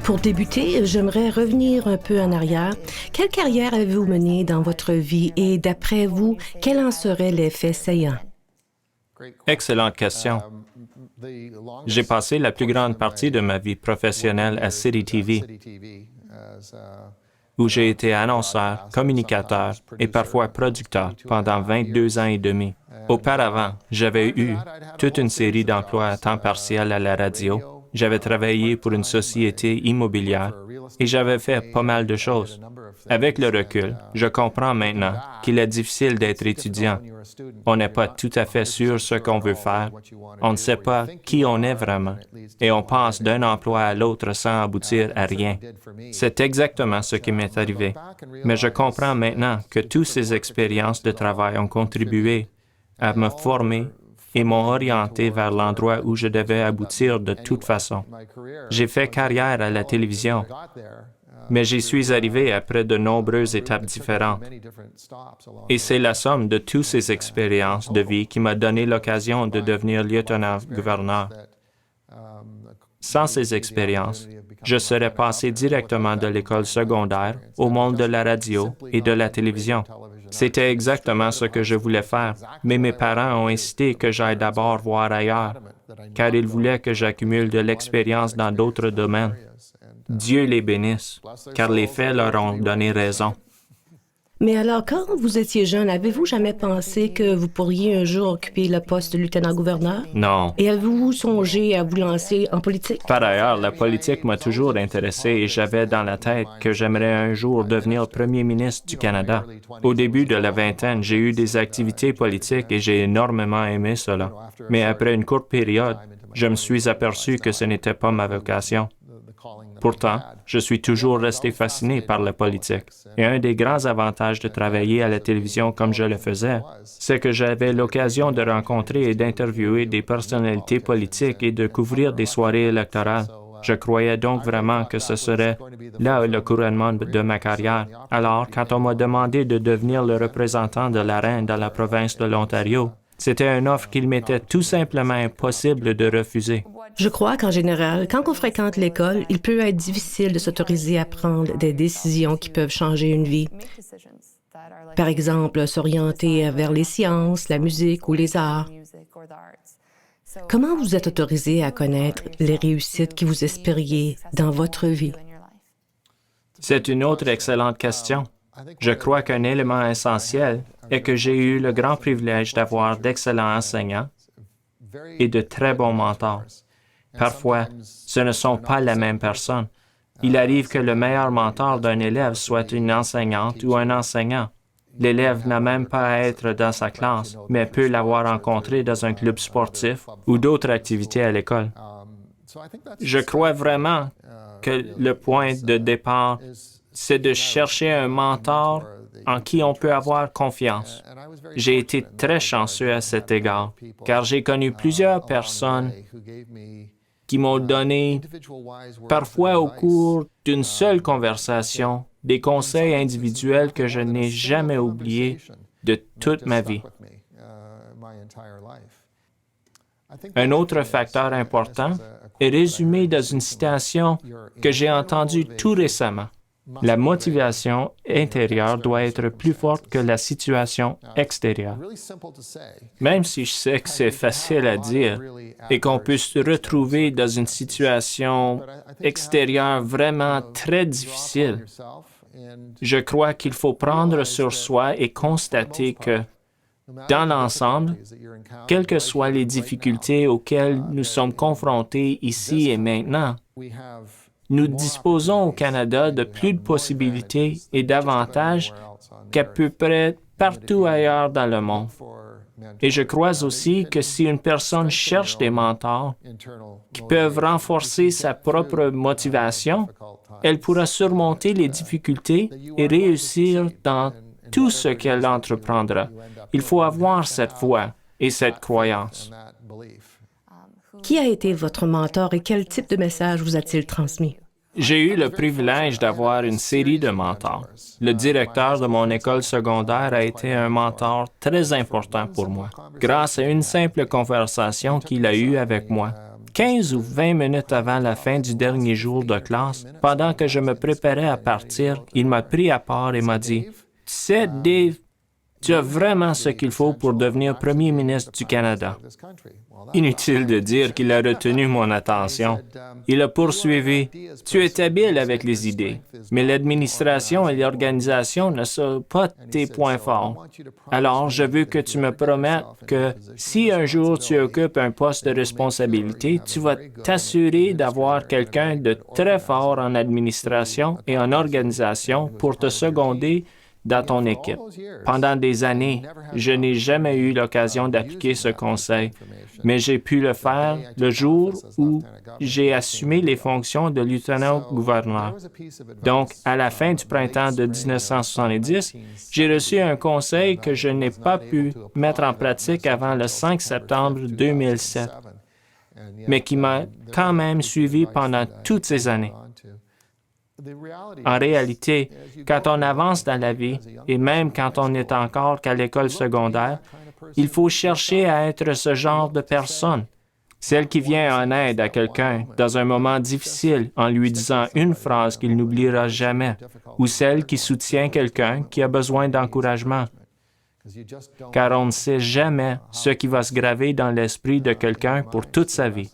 Pour débuter, j'aimerais revenir un peu en arrière. Quelle carrière avez-vous menée dans votre vie et d'après vous, quel en serait l'effet saillant? Excellente question. J'ai passé la plus grande partie de ma vie professionnelle à City TV, où j'ai été annonceur, communicateur et parfois producteur pendant 22 ans et demi. Auparavant, j'avais eu toute une série d'emplois à temps partiel à la radio. J'avais travaillé pour une société immobilière et j'avais fait pas mal de choses. Avec le recul, je comprends maintenant qu'il est difficile d'être étudiant. On n'est pas tout à fait sûr ce qu'on veut faire. On ne sait pas qui on est vraiment. Et on passe d'un emploi à l'autre sans aboutir à rien. C'est exactement ce qui m'est arrivé. Mais je comprends maintenant que toutes ces expériences de travail ont contribué à me former et m'ont orienté vers l'endroit où je devais aboutir de toute façon. J'ai fait carrière à la télévision, mais j'y suis arrivé après de nombreuses étapes différentes. Et c'est la somme de toutes ces expériences de vie qui m'a donné l'occasion de devenir lieutenant-gouverneur. Sans ces expériences, je serais passé directement de l'école secondaire au monde de la radio et de la télévision. C'était exactement ce que je voulais faire, mais mes parents ont insisté que j'aille d'abord voir ailleurs, car ils voulaient que j'accumule de l'expérience dans d'autres domaines. Dieu les bénisse, car les faits leur ont donné raison. Mais alors, quand vous étiez jeune, avez-vous jamais pensé que vous pourriez un jour occuper le poste de lieutenant-gouverneur? Non. Et avez-vous songé à vous lancer en politique? Par ailleurs, la politique m'a toujours intéressé et j'avais dans la tête que j'aimerais un jour devenir premier ministre du Canada. Au début de la vingtaine, j'ai eu des activités politiques et j'ai énormément aimé cela. Mais après une courte période, je me suis aperçu que ce n'était pas ma vocation. Pourtant, je suis toujours resté fasciné par la politique. Et un des grands avantages de travailler à la télévision comme je le faisais, c'est que j'avais l'occasion de rencontrer et d'interviewer des personnalités politiques et de couvrir des soirées électorales. Je croyais donc vraiment que ce serait là le couronnement de ma carrière. Alors, quand on m'a demandé de devenir le représentant de la reine dans la province de l'Ontario, c'était une offre qu'il m'était tout simplement impossible de refuser. Je crois qu'en général, quand on fréquente l'école, il peut être difficile de s'autoriser à prendre des décisions qui peuvent changer une vie. Par exemple, s'orienter vers les sciences, la musique ou les arts. Comment vous êtes autorisé à connaître les réussites que vous espériez dans votre vie? C'est une autre excellente question. Je crois qu'un élément essentiel est que j'ai eu le grand privilège d'avoir d'excellents enseignants et de très bons mentors. Parfois, ce ne sont pas la même personne. Il arrive que le meilleur mentor d'un élève soit une enseignante ou un enseignant. L'élève n'a même pas à être dans sa classe, mais peut l'avoir rencontré dans un club sportif ou d'autres activités à l'école. Je crois vraiment que le point de départ, c'est de chercher un mentor en qui on peut avoir confiance. J'ai été très chanceux à cet égard, car j'ai connu plusieurs personnes qui m'ont donné, parfois au cours d'une seule conversation, des conseils individuels que je n'ai jamais oubliés de toute ma vie. Un autre facteur important est résumé dans une citation que j'ai entendue tout récemment. La motivation intérieure doit être plus forte que la situation extérieure. Même si je sais que c'est facile à dire et qu'on peut se retrouver dans une situation extérieure vraiment très difficile, je crois qu'il faut prendre sur soi et constater que, dans l'ensemble, quelles que soient les difficultés auxquelles nous sommes confrontés ici et maintenant, nous disposons au Canada de plus de possibilités et d'avantages qu'à peu près partout ailleurs dans le monde. Et je crois aussi que si une personne cherche des mentors qui peuvent renforcer sa propre motivation, elle pourra surmonter les difficultés et réussir dans tout ce qu'elle entreprendra. Il faut avoir cette foi et cette croyance. Qui a été votre mentor et quel type de message vous a-t-il transmis? J'ai eu le privilège d'avoir une série de mentors. Le directeur de mon école secondaire a été un mentor très important pour moi, grâce à une simple conversation qu'il a eue avec moi. 15 ou 20 minutes avant la fin du dernier jour de classe, pendant que je me préparais à partir, il m'a pris à part et m'a dit, « Tu sais, Dave, tu as vraiment ce qu'il faut pour devenir premier ministre du Canada. » Inutile de dire qu'il a retenu mon attention. Il a poursuivi, « Tu es habile avec les idées, mais l'administration et l'organisation ne sont pas tes points forts. Alors, je veux que tu me promettes que si un jour tu occupes un poste de responsabilité, tu vas t'assurer d'avoir quelqu'un de très fort en administration et en organisation pour te seconder dans ton équipe. » Pendant des années, je n'ai jamais eu l'occasion d'appliquer ce conseil, mais j'ai pu le faire le jour où j'ai assumé les fonctions de lieutenant-gouverneur. Donc, à la fin du printemps de 1970, j'ai reçu un conseil que je n'ai pas pu mettre en pratique avant le 5 septembre 2007, mais qui m'a quand même suivi pendant toutes ces années. En réalité, quand on avance dans la vie, et même quand on est encore qu'à l'école secondaire, il faut chercher à être ce genre de personne, celle qui vient en aide à quelqu'un dans un moment difficile en lui disant une phrase qu'il n'oubliera jamais, ou celle qui soutient quelqu'un qui a besoin d'encouragement. Car on ne sait jamais ce qui va se graver dans l'esprit de quelqu'un pour toute sa vie.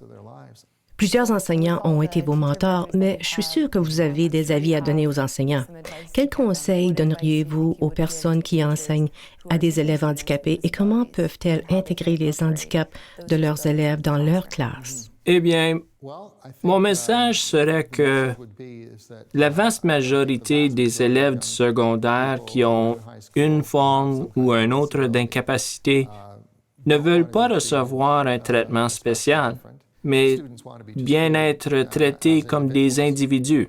Plusieurs enseignants ont été vos mentors, mais je suis sûre que vous avez des avis à donner aux enseignants. Quels conseils donneriez-vous aux personnes qui enseignent à des élèves handicapés et comment peuvent-elles intégrer les handicaps de leurs élèves dans leur classe? Eh bien, mon message serait que la vaste majorité des élèves du secondaire qui ont une forme ou une autre d'incapacité ne veulent pas recevoir un traitement spécial, mais bien être traités comme des individus.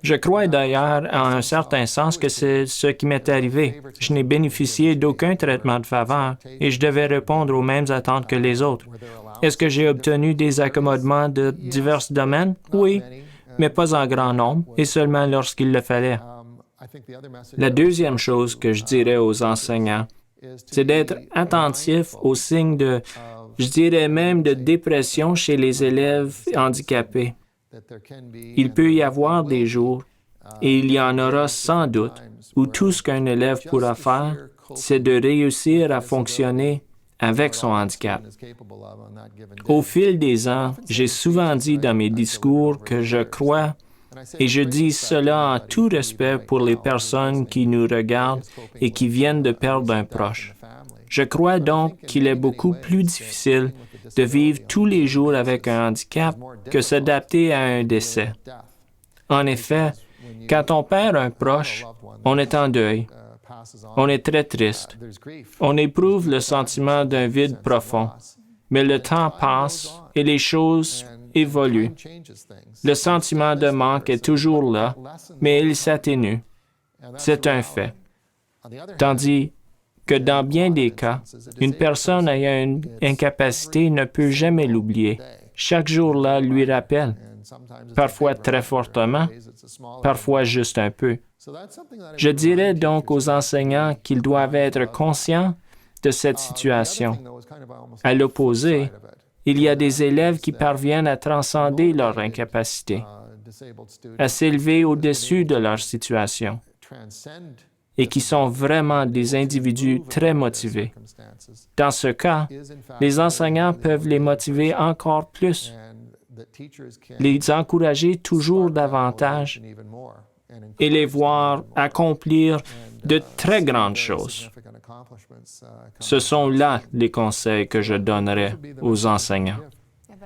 Je crois d'ailleurs, en un certain sens, que c'est ce qui m'est arrivé. Je n'ai bénéficié d'aucun traitement de faveur et je devais répondre aux mêmes attentes que les autres. Est-ce que j'ai obtenu des accommodements de divers domaines? Oui, mais pas en grand nombre et seulement lorsqu'il le fallait. La deuxième chose que je dirais aux enseignants, c'est d'être attentif aux signes je dirais même de dépression chez les élèves handicapés. Il peut y avoir des jours, et il y en aura sans doute, où tout ce qu'un élève pourra faire, c'est de réussir à fonctionner avec son handicap. Au fil des ans, j'ai souvent dit dans mes discours que je crois, et je dis cela en tout respect pour les personnes qui nous regardent et qui viennent de perdre un proche. Je crois donc qu'il est beaucoup plus difficile de vivre tous les jours avec un handicap que s'adapter à un décès. En effet, quand on perd un proche, on est en deuil. On est très triste. On éprouve le sentiment d'un vide profond. Mais le temps passe et les choses évoluent. Le sentiment de manque est toujours là, mais il s'atténue. C'est un fait. Tandis que dans bien des cas, une personne ayant une incapacité ne peut jamais l'oublier. Chaque jour-là lui rappelle, parfois très fortement, parfois juste un peu. Je dirais donc aux enseignants qu'ils doivent être conscients de cette situation. À l'opposé, il y a des élèves qui parviennent à transcender leur incapacité, à s'élever au-dessus de leur situation, et qui sont vraiment des individus très motivés. Dans ce cas, les enseignants peuvent les motiver encore plus, les encourager toujours davantage et les voir accomplir de très grandes choses. Ce sont là les conseils que je donnerais aux enseignants.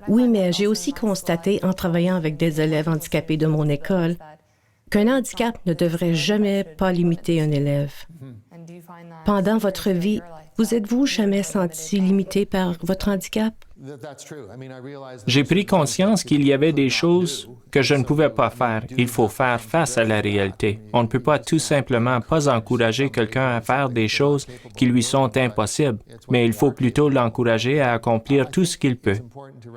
Oui, mais j'ai aussi constaté en travaillant avec des élèves handicapés de mon école qu'un handicap ne devrait jamais pas limiter un élève. Pendant votre vie, vous êtes-vous jamais senti limité par votre handicap? J'ai pris conscience qu'il y avait des choses que je ne pouvais pas faire. Il faut faire face à la réalité. On ne peut pas tout simplement pas encourager quelqu'un à faire des choses qui lui sont impossibles, mais il faut plutôt l'encourager à accomplir tout ce qu'il peut.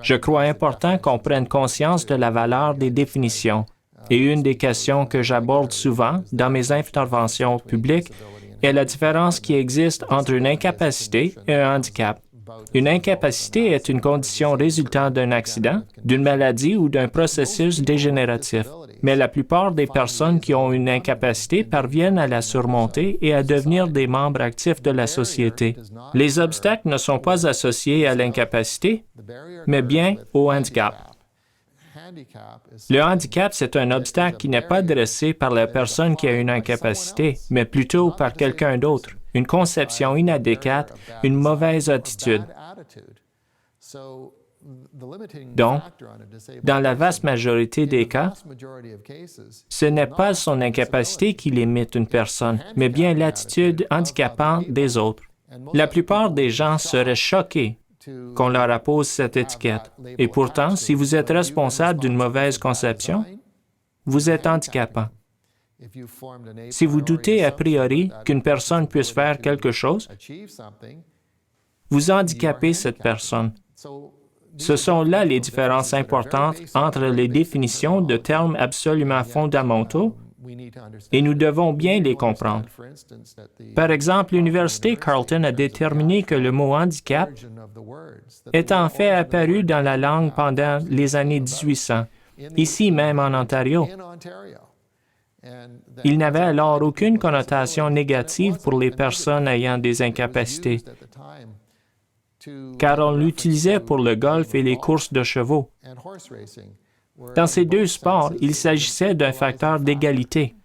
Je crois important qu'on prenne conscience de la valeur des définitions. Et une des questions que j'aborde souvent dans mes interventions publiques est la différence qui existe entre une incapacité et un handicap. Une incapacité est une condition résultant d'un accident, d'une maladie ou d'un processus dégénératif. Mais la plupart des personnes qui ont une incapacité parviennent à la surmonter et à devenir des membres actifs de la société. Les obstacles ne sont pas associés à l'incapacité, mais bien au handicap. Le handicap, c'est un obstacle qui n'est pas dressé par la personne qui a une incapacité, mais plutôt par quelqu'un d'autre, une conception inadéquate, une mauvaise attitude. Donc, dans la vaste majorité des cas, ce n'est pas son incapacité qui limite une personne, mais bien l'attitude handicapante des autres. La plupart des gens seraient choqués qu'on leur appose cette étiquette. Et pourtant, si vous êtes responsable d'une mauvaise conception, vous êtes handicapant. Si vous doutez a priori qu'une personne puisse faire quelque chose, vous handicapez cette personne. Ce sont là les différences importantes entre les définitions de termes absolument fondamentaux et nous devons bien les comprendre. Par exemple, l'Université Carleton a déterminé que le mot handicap est en fait apparu dans la langue pendant les années 1800, ici même en Ontario. Il n'avait alors aucune connotation négative pour les personnes ayant des incapacités, car on l'utilisait pour le golf et les courses de chevaux. Dans ces deux sports, il s'agissait d'un facteur d'égalité.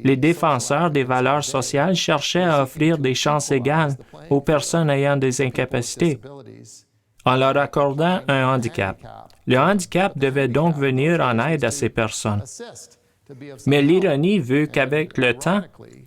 Les défenseurs des valeurs sociales cherchaient à offrir des chances égales aux personnes ayant des incapacités, en leur accordant un handicap. Le handicap devait donc venir en aide à ces personnes. Mais l'ironie veut qu'avec le temps,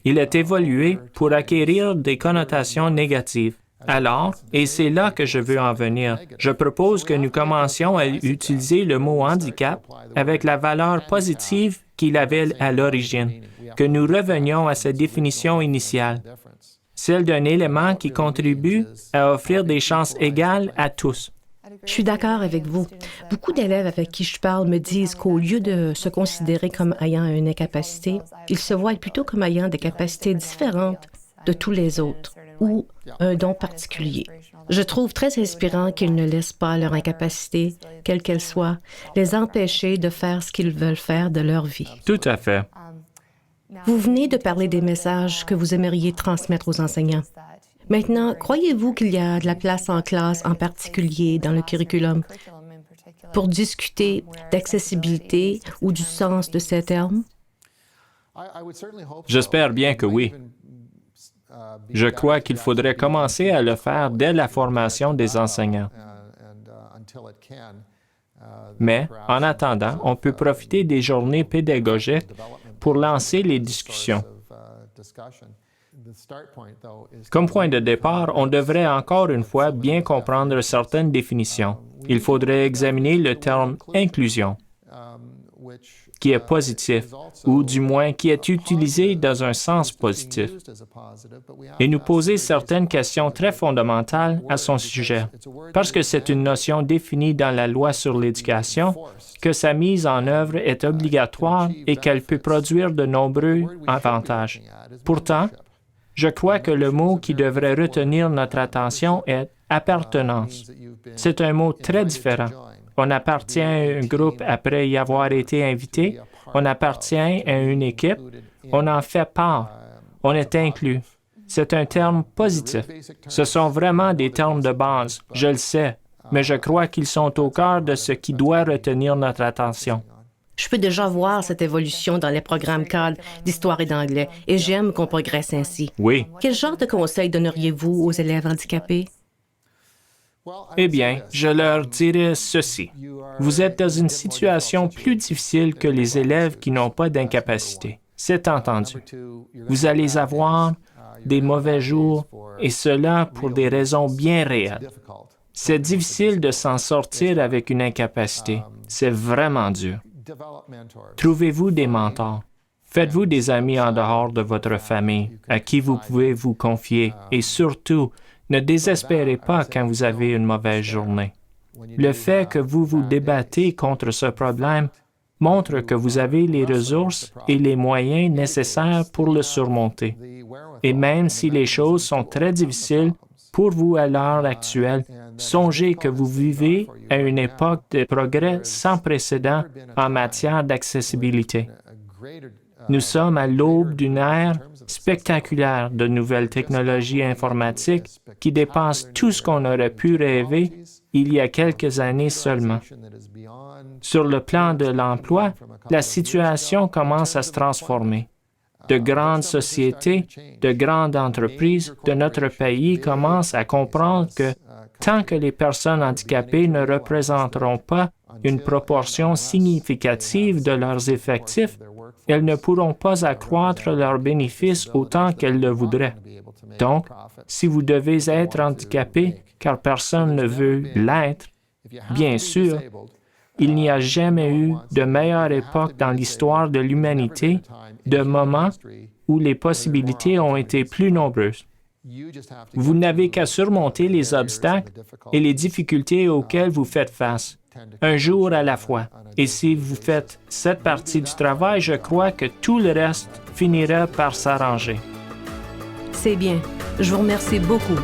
il ait évolué pour acquérir des connotations négatives. Alors, et c'est là que je veux en venir, je propose que nous commencions à utiliser le mot handicap avec la valeur positive qu'il avait à l'origine, que nous revenions à sa définition initiale, celle d'un élément qui contribue à offrir des chances égales à tous. Je suis d'accord avec vous. Beaucoup d'élèves avec qui je parle me disent qu'au lieu de se considérer comme ayant une incapacité, ils se voient plutôt comme ayant des capacités différentes de tous les autres ou un don particulier. Je trouve très inspirant qu'ils ne laissent pas leur incapacité, quelle qu'elle soit, les empêcher de faire ce qu'ils veulent faire de leur vie. Tout à fait. Vous venez de parler des messages que vous aimeriez transmettre aux enseignants. Maintenant, croyez-vous qu'il y a de la place en classe, en particulier dans le curriculum, pour discuter d'accessibilité ou du sens de ces termes? J'espère bien que oui. Je crois qu'il faudrait commencer à le faire dès la formation des enseignants. Mais, en attendant, on peut profiter des journées pédagogiques pour lancer les discussions. Comme point de départ, on devrait encore une fois bien comprendre certaines définitions. Il faudrait examiner le terme « inclusion », qui est positif, ou du moins qui est utilisé dans un sens positif, et nous poser certaines questions très fondamentales à son sujet, parce que c'est une notion définie dans la loi sur l'éducation, que sa mise en œuvre est obligatoire et qu'elle peut produire de nombreux avantages. Pourtant, je crois que le mot qui devrait retenir notre attention est « appartenance ». C'est un mot très différent. On appartient à un groupe après y avoir été invité, on appartient à une équipe, on en fait part, on est inclus. C'est un terme positif. Ce sont vraiment des termes de base, je le sais, mais je crois qu'ils sont au cœur de ce qui doit retenir notre attention. Je peux déjà voir cette évolution dans les programmes cadres d'histoire et d'anglais, et j'aime qu'on progresse ainsi. Oui. Quel genre de conseils donneriez-vous aux élèves handicapés? Eh bien, je leur dirais ceci. Vous êtes dans une situation plus difficile que les élèves qui n'ont pas d'incapacité. C'est entendu. Vous allez avoir des mauvais jours, et cela pour des raisons bien réelles. C'est difficile de s'en sortir avec une incapacité. C'est vraiment dur. Trouvez-vous des mentors. Faites-vous des amis en dehors de votre famille, à qui vous pouvez vous confier, et surtout, ne désespérez pas quand vous avez une mauvaise journée. Le fait que vous vous débattez contre ce problème montre que vous avez les ressources et les moyens nécessaires pour le surmonter. Et même si les choses sont très difficiles, pour vous à l'heure actuelle, songez que vous vivez à une époque de progrès sans précédent en matière d'accessibilité. Nous sommes à l'aube d'une ère spectaculaire de nouvelles technologies informatiques qui dépassent tout ce qu'on aurait pu rêver il y a quelques années seulement. Sur le plan de l'emploi, la situation commence à se transformer. De grandes sociétés, de grandes entreprises de notre pays commencent à comprendre que tant que les personnes handicapées ne représenteront pas une proportion significative de leurs effectifs, elles ne pourront pas accroître leurs bénéfices autant qu'elles le voudraient. Donc, si vous devez être handicapé, car personne ne veut l'être, bien sûr, il n'y a jamais eu de meilleure époque dans l'histoire de l'humanité, de moment où les possibilités ont été plus nombreuses. Vous n'avez qu'à surmonter les obstacles et les difficultés auxquelles vous faites face, un jour à la fois. Et si vous faites cette partie du travail, je crois que tout le reste finira par s'arranger. C'est bien. Je vous remercie beaucoup.